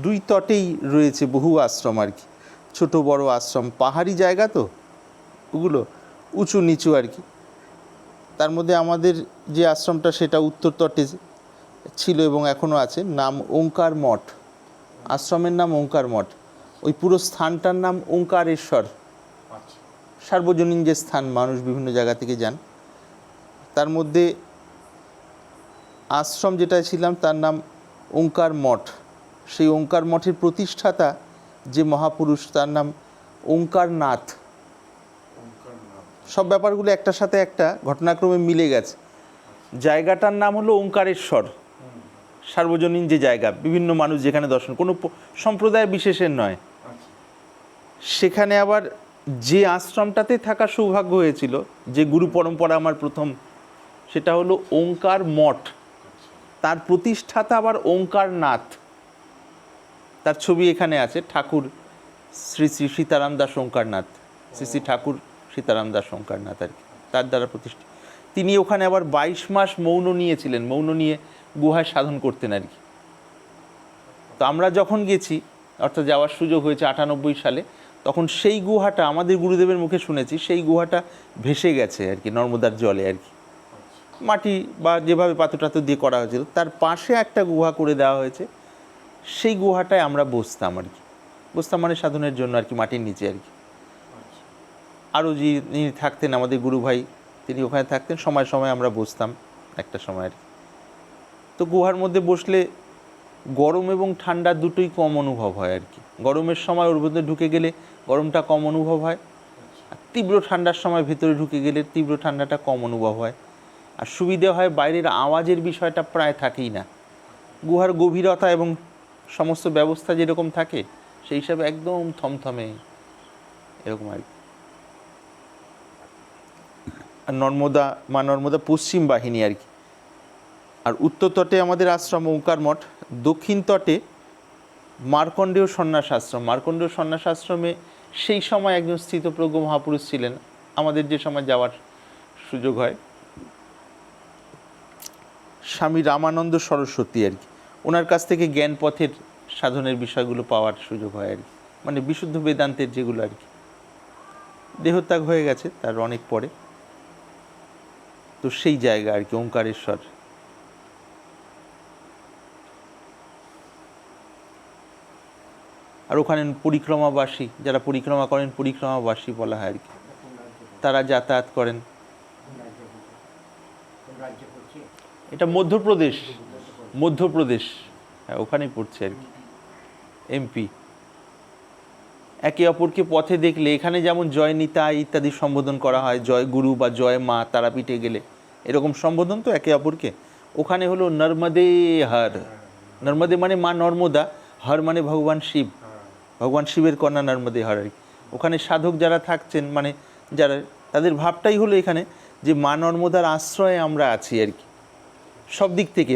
দুই তটেই রয়েছে বহু আশ্রম আর কি, ছোট বড় আশ্রম, পাহাড়ি জায়গা তো ওগুলো, উঁচু নিচু আর কি। তার মধ্যে আমাদের যে আশ্রমটা সেটা উত্তর তটে ছিল এবং এখনও আছে, নাম ওঙ্কার মঠ, আশ্রমের নাম ওঙ্কার মঠ। ওই পুরো স্থানটার নাম ওঙ্কারেশ্বর, সার্বজনীন যে স্থান, মানুষ বিভিন্ন জায়গা থেকে যান। তার মধ্যে আশ্রম যেটা ছিলাম তার নাম ওঙ্কার মঠ। সেই ওঙ্কার মঠের প্রতিষ্ঠাতা যে মহাপুরুষ তার নাম ওঙ্কারনাথ। সব ব্যাপারগুলো একটার সাথে একটা ঘটনাক্রমে মিলে গেছে। জায়গাটার নাম হলো ওঙ্কারেশ্বর, সার্বজনীন যে জায়গা, বিভিন্ন মানুষ যেখানে দর্শন, কোনো সম্প্রদায় বিশেষের নয়। সেখানে আবার যে আশ্রমটাতে থাকা সৌভাগ্য হয়েছিল, যে গুরু পরম্পরা আমার প্রথম, সেটা হলো ওঙ্কার মঠ। তার প্রতিষ্ঠাতা আবার ওঙ্কারনাথ। তার ছবি এখানে আছে, ঠাকুর শ্রী শ্রী সীতারাম দাস ওঙ্কারনাথ, শ্রী শ্রী ঠাকুর সীতারাম দাস ওঙ্কারনাথ আর কি, তার দ্বারা প্রতিষ্ঠিত। তিনি ওখানে আবার 22 মাস মৌন নিয়েছিলেন, মৌন নিয়ে গুহায় সাধন করতেন আর কি। তো আমরা যখন গেছি, অর্থাৎ যাওয়ার সুযোগ হয়েছে 98 সালে, তখন সেই গুহাটা আমাদের গুরুদেবের মুখে শুনেছি, সেই গুহাটা ভেসে গেছে আর কি নর্মদার জলে আর কি, মাটি বা যেভাবে পাথর টাথর দিয়ে করা হয়েছিল, তার পাশে একটা গুহা করে দেওয়া হয়েছে। সেই গুহাটায় আমরা বসতাম আর কি, বসতাম মানে সাধনের জন্য আর কি, মাটির নিচে আর কি। আরও যিনি থাকতেন আমাদের গুরু ভাই, তিনি ওখানে থাকতেন, সময় সময় আমরা বসতাম একটা সময় আর কি। তো গুহার মধ্যে বসলে গরম এবং ঠান্ডা দুটোই কম অনুভব হয় আর কি। গরমের সময় ওর মধ্যে ঢুকে গেলে গরমটা কম অনুভব হয়, আর তীব্র ঠান্ডার সময় ভেতরে ঢুকে গেলে তীব্র ঠান্ডাটা কম অনুভব হয়। আর সুবিধে হয়, বাইরের আওয়াজের বিষয়টা প্রায় থাকেই না। গুহার গভীরতা এবং সমস্ত ব্যবস্থা যেরকম থাকে, সেই হিসাবে একদম থমথমে এরকম আর কি। আর নর্মদা, মা নর্মদা পশ্চিম বাহিনী আর কি। আর উত্তর তটে আমাদের আশ্রম ওঙ্কার মঠ, দক্ষিণ তটে মার্কণ্ডেয় সন্ন্যাস আশ্রম। মার্কণ্ডেয় সন্ন্যাস আশ্রমে সেই সময় একজন স্থিতপ্রজ্ঞ মহাপুরুষ ছিলেন, আমাদের যে সময় যাওয়ার সুযোগ হয়, স্বামী রামানন্দ সরস্বতী আর কি। ওনার কাছ থেকে জ্ঞান পথের সাধনের বিষয়গুলো পাওয়ার সুযোগ হয় আর কি, মানে বিশুদ্ধ বেদান্তের যেগুলো আর কি। দেহত্যাগ হয়ে গেছে তার অনেক পরে। তো সেই জায়গা আর কি ওঙ্কারেশ্বর। আর ওখানে পরিক্রমাবাসী, যারা পরিক্রমা করেন পরিক্রমাবাসী বলা হয় আর কি, তারা যাতায়াত করেন। এটা মধ্যপ্রদেশ, মধ্যপ্রদেশ, হ্যাঁ ওখানেই পড়ছে আর কি, এমপি। একে অপরকে পথে দেখলে, এখানে যেমন জয় নিতাই ইত্যাদি সম্বোধন করা হয়, জয় গুরু বা জয় মা তারাপীঠে গেলে এরকম সম্বোধন তো একে অপরকে, ওখানে হলো নর্মদে হর। নর্মদে মানে মা নর্মদা, হর মানে ভগবান শিব, ভগবান শিবের কন্যা নর্মদে হর আর কি। ওখানে সাধক যারা থাকছেন, মানে যারা, তাদের ভাবটাই হলো এখানে যে মা নর্মদার আশ্রয়ে আমরা আছি আর কি, সব দিক থেকে,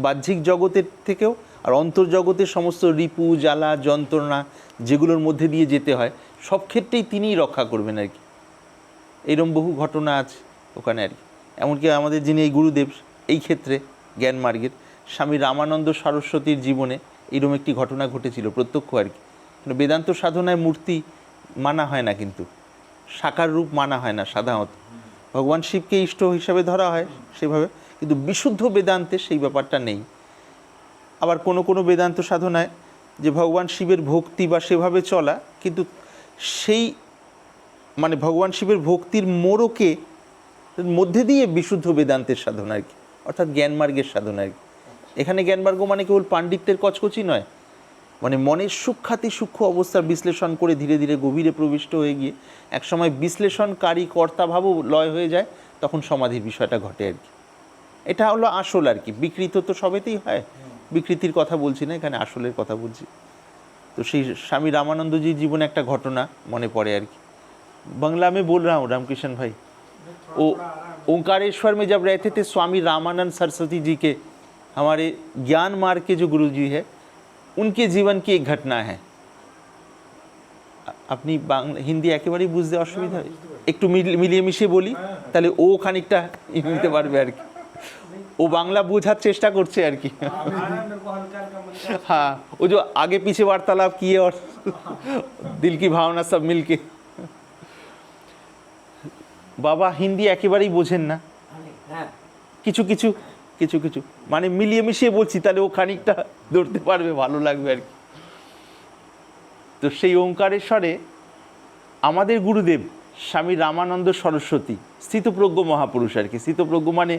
বাহ্যিক জগতের থেকেও, আর অন্তর্জগতের সমস্ত রিপু জ্বালা যন্ত্রণা যেগুলোর মধ্যে দিয়ে যেতে হয়, সব ক্ষেত্রেই তিনিই রক্ষা করবেন আর কি। এইরকম বহু ঘটনা আছে ওখানে আর কি। এমনকি আমাদের যিনি এই গুরুদেব, এই ক্ষেত্রে জ্ঞান মার্গের স্বামী রামানন্দ সরস্বতীর জীবনে এইরকম একটি ঘটনা ঘটেছিল প্রত্যক্ষ আর কি। বেদান্ত সাধনায় মূর্তি মানা হয় না, কিন্তু সাকার রূপ মানা হয় না সাধারণত। ভগবান শিবকে ইষ্ট হিসাবে ধরা হয় সেভাবে, কিন্তু বিশুদ্ধ বেদান্তে সেই ব্যাপারটা নেই। আবার কোনো কোনো বেদান্ত সাধনায় যে ভগবান শিবের ভক্তি বা সেভাবে চলা, কিন্তু সেই মানে ভগবান শিবের ভক্তির মোড়কে মধ্যে দিয়ে বিশুদ্ধ বেদান্তের সাধনা আর কি, অর্থাৎ জ্ঞানমার্গের সাধনা আর কি। এখানে জ্ঞানমার্গ মানে কেবল পাণ্ডিত্যের কচকচি নয়, মানে মনের সূক্ষ্মাতি সূক্ষ্ম অবস্থার বিশ্লেষণ করে ধীরে ধীরে গভীরে প্রবিষ্ট হয়ে গিয়ে একসময় বিশ্লেষণকারী কর্তাভাবও লয় হয়ে যায়, তখন সমাধির বিষয়টা ঘটে আর কি। এটা হলো আসল আর কি। বিকৃত তো সবেতেই হয়, বিকৃতির কথা বলছি না এখানে, আসলের কথা বলছি। তো সেই স্বামী রামানন্দজির জীবনে একটা ঘটনা মনে পড়ে আর কি। बांग्ला में बोल रहा हूँ रामकृष्ण भाई। वो ओंकारेश्वर में जब रहते थे स्वामी रामानंद सरस्वती जी के, हमारे ज्ञान मार्ग के जो गुरु जी है, उनके जीवन की एक घटना है। আপনি বাংলা হিন্দি একেবারেই বুঝতে অসুবিধা হয়, একটু মিলিয়ে মিশিয়ে বলি, তাহলে ও খানিকটা নিতে পারবে আর কি। ও বাংলা বোঝার চেষ্টা করছে আর কি। हाँ वो जो आगे पीछे वार्तालाप किए और दिल की भावना सब मिलके। বাবা হিন্দি একেবারেই বোঝেন না, কিছু কিছু কিছু কিছু মানে মিলিয়ে মিশিয়ে বলছি, তাহলে ও খানিকটা ধরতে পারবে, ভালো লাগবে আর কি। তো সেই ওঙ্কারেশ্বরে আমাদের গুরুদেব স্বামী রামানন্দ সরস্বতী स्थितप्रज्ञ महापुरुष আর কি। स्थितप्रज्ञ মানে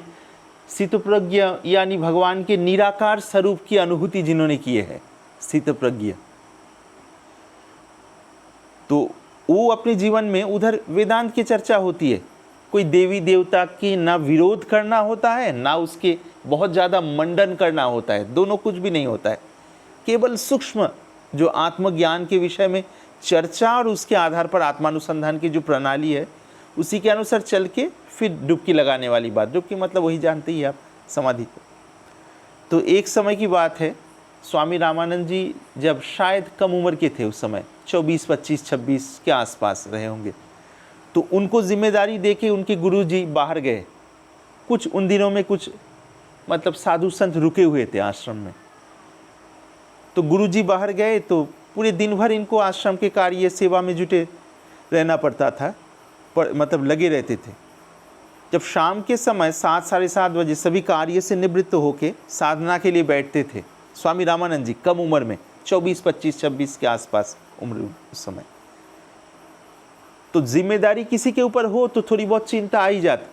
स्थितप्रज्ञ यानी भगवान के निराकार स्वरूप की अनुभूति जिन्होंने किए है, स्थितप्रज्ञ। तो वो अपने जीवन में उधर वेदांत की चर्चा होती है, कोई देवी देवता की ना विरोध करना होता है, ना उसके बहुत ज़्यादा मंडन करना होता है, दोनों कुछ भी नहीं होता है। केवल सूक्ष्म जो आत्मज्ञान के विषय में चर्चा और उसके आधार पर आत्मानुसंधान की जो प्रणाली है उसी के अनुसार चल के फिर डुबकी लगाने वाली बात। डुबकी मतलब वही जानते ही आप, समाधि को। तो एक समय की बात है, स्वामी रामानंद जी जब शायद कम उम्र के थे उस समय, 24, 25, 26 के आसपास रहे होंगे, तो उनको जिम्मेदारी देके उनके गुरुजी बाहर गए। कुछ उन दिनों में कुछ मतलब साधु संत रुके हुए थे आश्रम में, तो गुरुजी बाहर गए तो पूरे दिन भर इनको आश्रम के कार्य सेवा में जुटे रहना पड़ता था, पर मतलब लगे रहते थे। जब शाम के समय 7, 7:30 बजे सभी कार्य से निवृत्त होके साधना के लिए बैठते थे स्वामी रामानंद जी, कम उम्र में 24, 25, 26 के आसपास उम्र उस समय। तो जिम्मेदारी किसी के ऊपर हो तो थोड़ी बहुत चिंता आ ही जाती,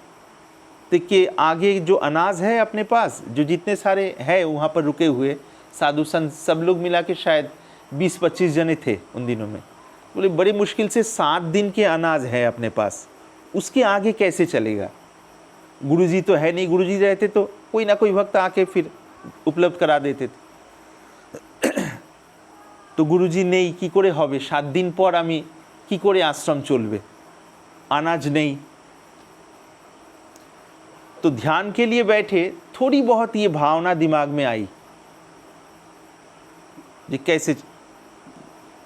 तो कि आगे जो अनाज है अपने पास, जो जितने सारे हैं वहाँ पर रुके हुए साधु संत सब लोग मिला के शायद 20-25 जने थे उन दिनों में। बोले बड़ी मुश्किल से 7 दिन के अनाज है अपने पास, उसके आगे कैसे चलेगा। गुरुजी तो है नहीं, गुरुजी रहते तो कोई ना कोई भक्त आके फिर उपलब्ध करा देते थे। तो गुरुजी নেই, কি করে হবে, 7 दिन পর আমি কি করে आश्रम চলবে, अनाज नहीं। तो ध्यान के लिए बैठे, थोड़ी बहुत ये भावना दिमाग में आई যে कैसे,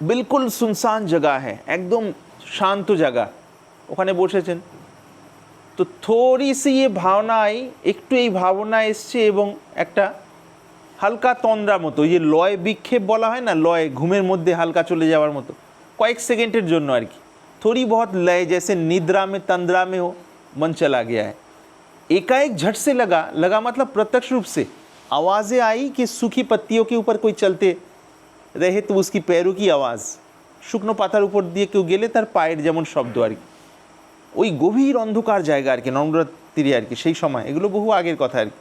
बिल्कुल सुनसान जगह है, एकदम शांत जगह, ওখানে বসেছেন। তো थोड़ी सी ये भावना आई, একটু এই ভাবনা এসছে এবং একটা হালকা তন্দ্রা মতো, ये লয় বিক্ষেপ বলা হয় না, লয় ঘুমের মধ্যে হালকা চলে যাওয়ার মতো, কয়েক সেকেন্ডের জন্য আর কি। थोड़ी बहुत लय, जैसे निद्रा में तंद्रा में हो, मन चला गया है। एकाएक झट से लगा मतलब प्रत्यक्ष रूप से आवाज़ें आई कि सूखी पत्तियों के ऊपर कोई चलते रहे तो उसकी पैरों की आवाज़, শুকনো পাতার উপর দিয়ে কেউ গেলে তার পায়ের যেমন শব্দ আর কি। ওই গভীর অন্ধকার জায়গা আর কি, নরেন্দ্রতীরে আর কি, সেই সময়, এগুলো বহু আগের কথা আর কি।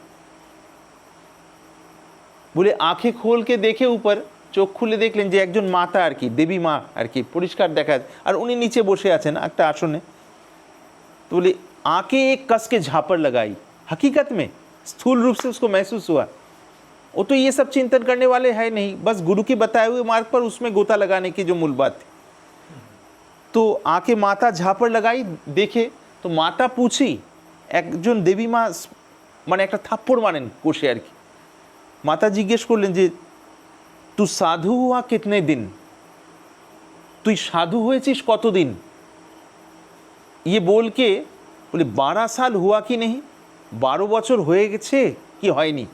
বলে आंखें खोल के देखे ऊपर, চোখ খুলে দেখলেন যে একজন মাতা আর কি, দেবী মা আর কি, পরিষ্কার দেখা যায়, আর উনি নিচে বসে আছেন একটা আসনে। तो बोले आंखें एक कस के झापड़ लगाई, हकीकत में स्थूल रूप से उसको महसूस हुआ। वो तो ये सब चिंतन करने वाले है नहीं, बस गुरु के बताए हुए मार्ग पर उसमें गोता लगाने की जो मूल बात थी। तो आके माता झापड़ लगाई, देखे तो माता पूछी, একজন দেবী মা মানে একটা থাপ্পড় মারেন কষে আর কি। মাতা জিজ্ঞেস করলেন যে तू साधु हुआ कितने दिन, তুই সাধু হয়েছিস কতদিন। ये बोल के बोले 12 साल हुआ कि नहीं, 12 বছর হয়ে গেছে কি হয়নি।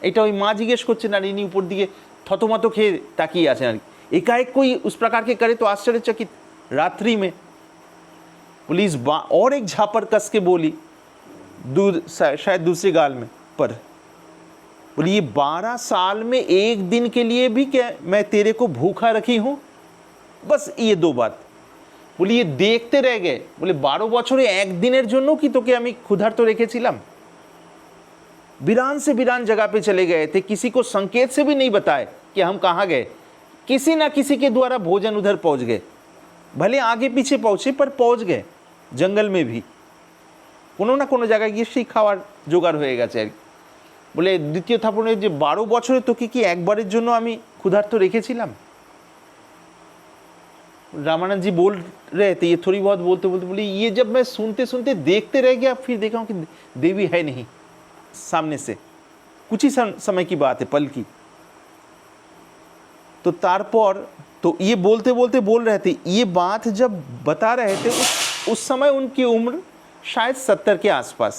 এটা ওই মা জিজ্ঞেস করছেন আর ইনি উপর দিকে থতমত খেয়ে তাকিয়ে আছেন আর কি। एकाएक कोई उस प्रकार के करे तो आश्चर्यचकित। रात्रि में पुलिस और एक झापड़ कस के बोली, शायद दूसरे गाल में, पर बोली ये 12 साल में एक दिन के लिए भी क्या मैं तेरे को भूखा रखी हूँ, बस ये 2 बात। बोली ये देखते रह गए, बोले 12 বছরে একদিনের জন্য কি তোকে আমি ক্ষুধার্ত রেখেছিলাম। वीरान से वीरान जगह पे चले गए थे, किसी को संकेत से भी नहीं बताए कि हम कहाँ गए, किसी ना किसी के द्वारा भोजन उधर पहुँच गए, भले आगे पीछे पहुँचे पर पहुँच गए। जंगल में भी কোনো না কোনো জায়গায় গিয়ে সেই খাওয়ার জোগাড় হয়ে গেছে আর কি। বলে দ্বিতীয় থাপড়ে যে 12 বছরে তোকে কি একবারের জন্য আমি ক্ষুধার্ত রেখেছিলাম। रामानंद जी बोल रहे थे, ये थोड़ी बहुत बोलते बोलते बोले ये जब मैं सुनते सुनते देखते रह गया, फिर देखा हूँ कि देवी है नहीं सामने से। कुछ ही समय की बात है, पल की। तो तारपर तो ये बोलते बोलते बोल रहे थे, ये बात जब बता रहे थे उस समय उनकी उम्र शायद 70 के आसपास।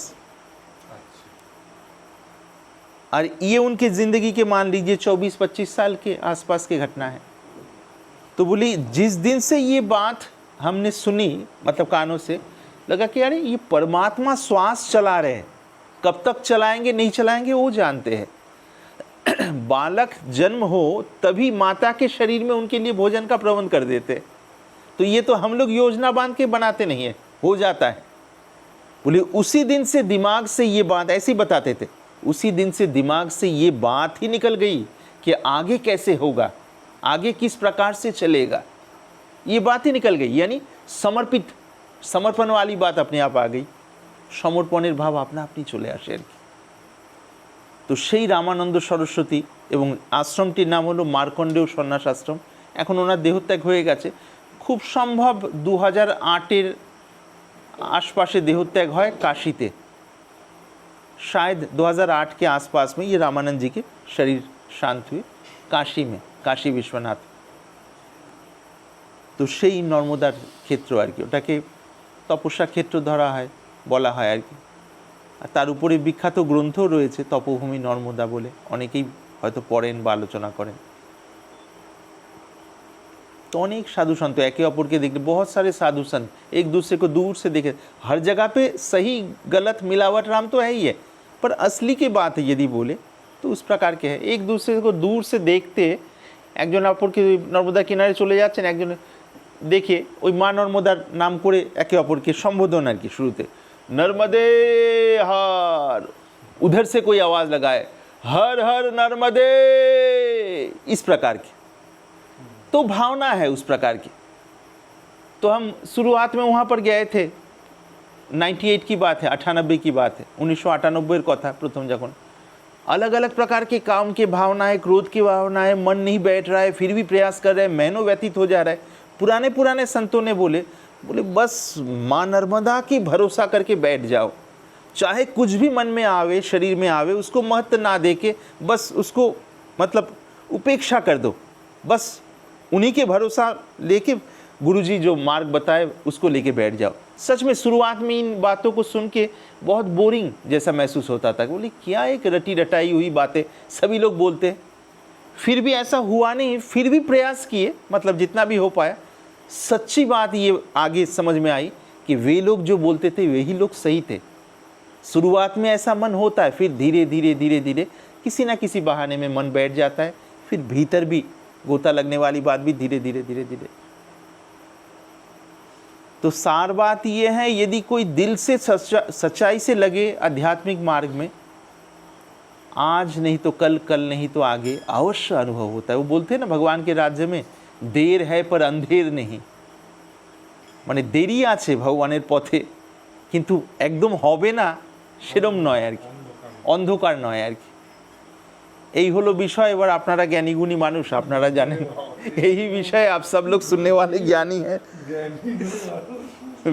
और ये उनके ज़िंदगी के मान लीजिए 24-25 साल के आसपास की घटना है। तो बोली जिस दिन से ये बात हमने सुनी, मतलब कानों से, लगा कि अरे ये परमात्मा श्वास चला रहे हैं, कब तक चलाएंगे नहीं चलाएंगे वो जानते हैं। बालक जन्म हो तभी माता के शरीर में उनके लिए भोजन का प्रबंध कर देते। तो ये तो हम लोग योजना बांध के बनाते नहीं है, हो जाता है। बोले उसी दिन से दिमाग से ये बात, ऐसे ही बताते थे, उसी दिन से दिमाग से ये बात ही निकल गई कि आगे कैसे होगा, आगे किस प्रकार से चलेगा, ये बात ही निकल गई। यानी समर्पित, समर्पण वाली बात अपने आप आ गई, সমর্পণের ভাব আপনা আপনি চলে আসে আর কি। তো সেই রামানন্দ সরস্বতী, এবং আশ্রমটির নাম হলো মার্কণ্ডেয় সন্ন্যাস আশ্রম। এখন ওনার দেহত্যাগ হয়ে গেছে, খুব সম্ভব 2008-এর आसपास देहोत्याग है काशी ते, शायद 2008 के आसपास में ये रामानंद जी के शरीर शांत हुए काशी में, काशी विश्वनाथ। तो সেই নর্মদার ক্ষেত্র আর কি, ওটাকে তপস্যা ক্ষেত্র ধরা হয়, বলা হয় আর কি। আর তার উপরে বিখ্যাত গ্রন্থ রয়েছে তপভূমি নর্মদা বলে, অনেকেই হয়তো পড়েন বা আলোচনা করেন। तो अनेक साधु संत एके अपर के देखते, बहुत सारे साधु संत एक दूसरे को दूर से देखे। हर जगह पे सही गलत मिलावट राम तो है ही है, पर असली की बात यदि बोले तो उस प्रकार के है। एक दूसरे को दूर से देखते, एकजन अपर के नर्मदा किनारे चले जाच्छेन, एकजन देखे ওই মা নর্মদার নাম করে একে অপরকে সম্বোধন আর কি। শুরুতে नर्मदे हर, उधर से कोई आवाज़ लगाए हर हर नर्मदे, इस प्रकार की तो भावना है उस प्रकार की। तो हम शुरुआत में वहाँ पर गए थे, 98 की बात है, 98 की बात है, 1998 कथा प्रथम जखन। अलग अलग प्रकार के काम के भावनाएं, क्रोध की भावनाएं, मन नहीं बैठ रहा है, फिर भी प्रयास कर रहे हैं, महीनों व्यतीत हो जा रहा है। पुराने संतों ने बोले बस माँ नर्मदा की भरोसा करके बैठ जाओ, चाहे कुछ भी मन में आवे, शरीर में आवे, उसको महत्व ना दे के बस उसको मतलब उपेक्षा कर दो, बस उन्हीं के भरोसा लेके गुरुजी जो मार्ग बताए उसको लेके बैठ जाओ। सच में शुरुआत में इन बातों को सुन के बहुत बोरिंग जैसा महसूस होता था। बोली क्या एक रटी रटाई हुई बातें सभी लोग बोलते हैं। फिर भी ऐसा हुआ नहीं, फिर भी प्रयास किए, मतलब जितना भी हो पाया। सच्ची बात ये आगे समझ में आई कि वे लोग जो बोलते थे वही लोग सही थे। शुरुआत में ऐसा मन होता है, फिर धीरे धीरे किसी ना किसी बहाने में मन बैठ जाता है, फिर भीतर भी गोता लगने वाली बात भी धीरे धीरे। तो सार बात ये है, यदि कोई दिल से सच्चाई से लगे आध्यात्मिक मार्ग में, आज नहीं तो कल, कल नहीं तो आगे अवश्य अनुभव होता है। वो बोलते हैं ना भगवान के राज्य में देर है पर अंधेर नहीं, माने देरी आछे भगवानेर पथे किन्तु एकदम होबे ना सेरम नय आर कि, अंधकार नय आर कि। এই হলো বিষয়। এবার আপনারা জ্ঞানী গুণী মানুষ, আপনারা জানেন এই বিষয়ে आप सब लोग सुनने वाले ज्ञानी हैं,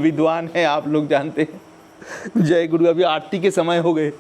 विद्वान हैं, आप लोग जानते हैं। जय गुरु। अभी आरती के समय हो गए।